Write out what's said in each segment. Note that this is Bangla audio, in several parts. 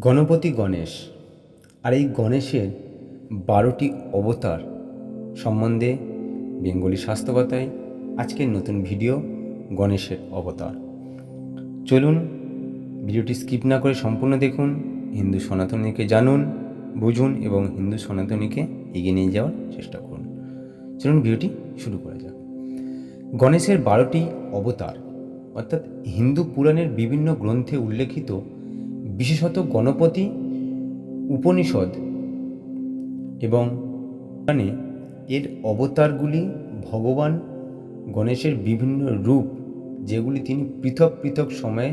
গণপতি গণেশ আর এই গণেশের 12টি অবতার সম্বন্ধে বেঙ্গলি শাস্ত্রকথায় আজকের নতুন ভিডিও গণেশের অবতার। চলুন ভিডিওটি স্কিপ না করে সম্পূর্ণ দেখুন, হিন্দু সনাতনীকে জানুন, বুঝুন এবং হিন্দু সনাতনীকে এগিয়ে নিয়ে যাওয়ার চেষ্টা করুন। চলুন ভিডিওটি শুরু করা যাক। গণেশের 12টি অবতার অর্থাৎ হিন্দু পুরাণের বিভিন্ন গ্রন্থে উল্লেখিত, বিশেষত গণপতি উপনিষদ এবং পুরাণে এর অবতারগুলি ভগবান গণেশের বিভিন্ন রূপ, যেগুলি তিনি পৃথক পৃথক সময়ে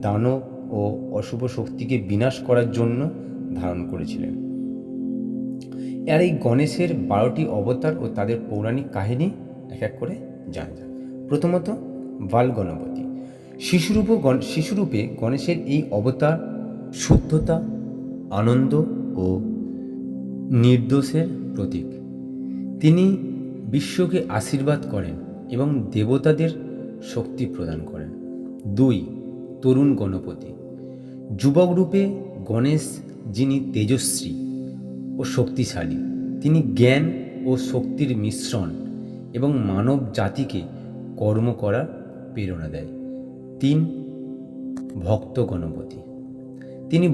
দানব ও অশুভ শক্তিকে বিনাশ করার জন্য ধারণ করেছিলেন। আর এই গণেশের 12টি অবতার ও তাদের পৌরাণিক কাহিনী এক এক করে জানা যাক। প্রথমত বাল গণপতি। শিশুরূপে গণেশের এই অবতার শুদ্ধতা, আনন্দ ও নির্দোষের প্রতীক। তিনি বিশ্বকে আশীর্বাদ করেন এবং দেবতাদের শক্তি প্রদান করেন। 2. তরুণ গণপতি। যুবক রূপে গণেশ, যিনি তেজস্বী ও শক্তিশালী। তিনি জ্ঞান ও শক্তির মিশ্রণ এবং মানব জাতিকে কর্ম করার প্রেরণা দেয়। 3. ভক্ত গণপতি। তিনি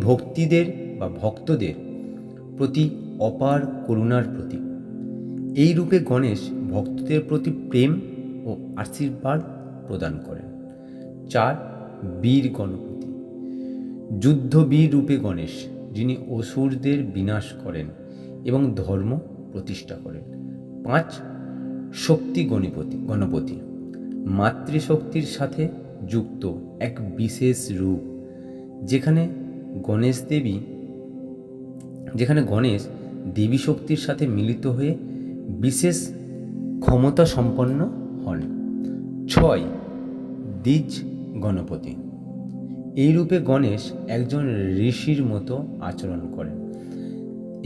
ভক্তদের প্রতি অপার করুণার প্রতীক। এই রূপে গণেশ ভক্তদের প্রতি প্রেম ও আশীর্বাদ প্রদান করেন। 4. বীর গণপতি। যুদ্ধবীর রূপে গণেশ, যিনি অসুরদের বিনাশ করেন এবং ধর্ম প্রতিষ্ঠা করেন। 5. শক্তি গণপতি। মাতৃশক্তির সাথে যুক্ত এক বিশেষ রূপ, যেখানে গণেশ দেবী শক্তির সাথে মিলিত হয়ে বিশেষ ক্ষমতা সম্পন্ন হন। 6. দ্বিজ গণপতি। এই রূপে গণেশ একজন ঋষির মতো আচরণ করেন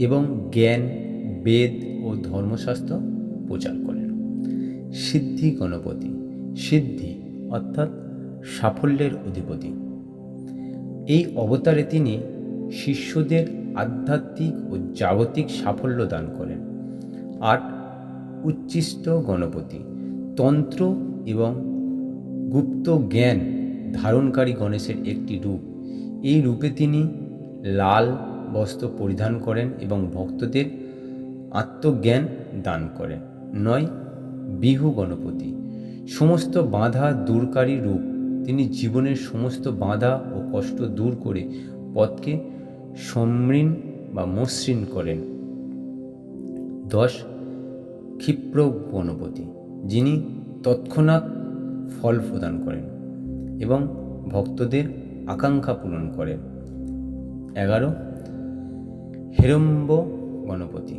এবং জ্ঞান, বেদ ও ধর্মশাস্ত্র প্রচার করেন। সিদ্ধি গণপতি। সিদ্ধি অর্থাৎ সাফল্যের অধিপতি। এই অবতারে তিনি শিষ্যদের আধ্যাত্মিক ও জাগতিক সাফল্য দান করেন। 8. উচ্ছিষ্ট গণপতি। তন্ত্র এবং গুপ্ত জ্ঞান ধারণকারী গণেশের একটি রূপ। এই রূপে তিনি লাল বস্ত্র পরিধান করেন এবং ভক্তদের আত্মজ্ঞান দান করেন। 9. বিহু গণপতি। সমস্ত বাধা দূরকারী রূপ। তিনি জীবনের সমস্ত বাধা ও কষ্ট দূর করে পথকে সমৃণ বা মসৃণ করেন। 10. ক্ষিপ্র গণপতি, যিনি তৎক্ষণাৎ ফল প্রদান করেন এবং ভক্তদের আকাঙ্ক্ষা পূরণ করেন। 11. হেরম্ব গণপতি।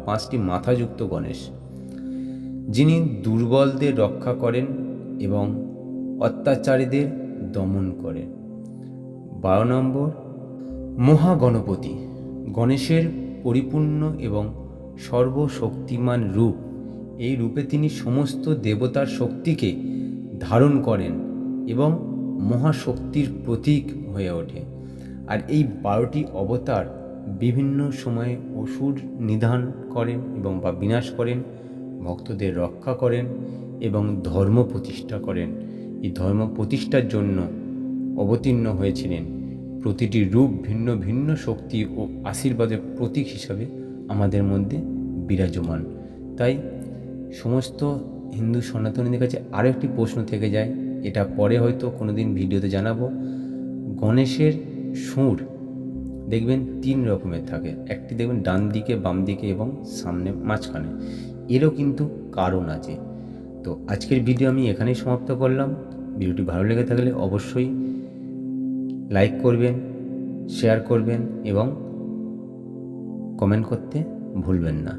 5টি মাথাযুক্ত গণেশ, যিনি দুর্বলদের রক্ষা করেন এবং অত্যাচারীদের দমন করেন। 12. মহাগণপতি। গণেশের পরিপূর্ণ এবং সর্বশক্তিমান রূপ। এই রূপে তিনি সমস্ত দেবতার শক্তিকে ধারণ করেন এবং মহাশক্তির প্রতীক হয়ে ওঠে। আর এই 12টি অবতার বিভিন্ন সময়ে অসুর নিধন করেন এবং বিনাশ করেন, ভক্তদের রক্ষা করেন এবং ধর্ম প্রতিষ্ঠা করেন। এই ধর্ম প্রতিষ্ঠার জন্য অবতীর্ণ হয়েছিলেন। প্রতিটি রূপ ভিন্ন ভিন্ন শক্তি ও আশীর্বাদের প্রতীক হিসাবে আমাদের মধ্যে বিরাজমান। তাই সমস্ত হিন্দু সনাতনীদের কাছে আরও একটি প্রশ্ন থেকে যায়, এটা পরে হয়তো কোনো দিন ভিডিওতে জানাবো। গণেশের সুর দেখবেন 3 রকমের থাকে। একটি দেখবেন ডান দিকে, বাম দিকে এবং সামনে মাঝখানে। এরও কিন্তু কারণ আছে। তো আজকের ভিডিও আমি এখানেই সমাপ্ত করলাম। ভিডিওটি ভালো লেগে থাকলে অবশ্যই লাইক করবেন, শেয়ার করবেন এবং কমেন্ট করতে ভুলবেন না।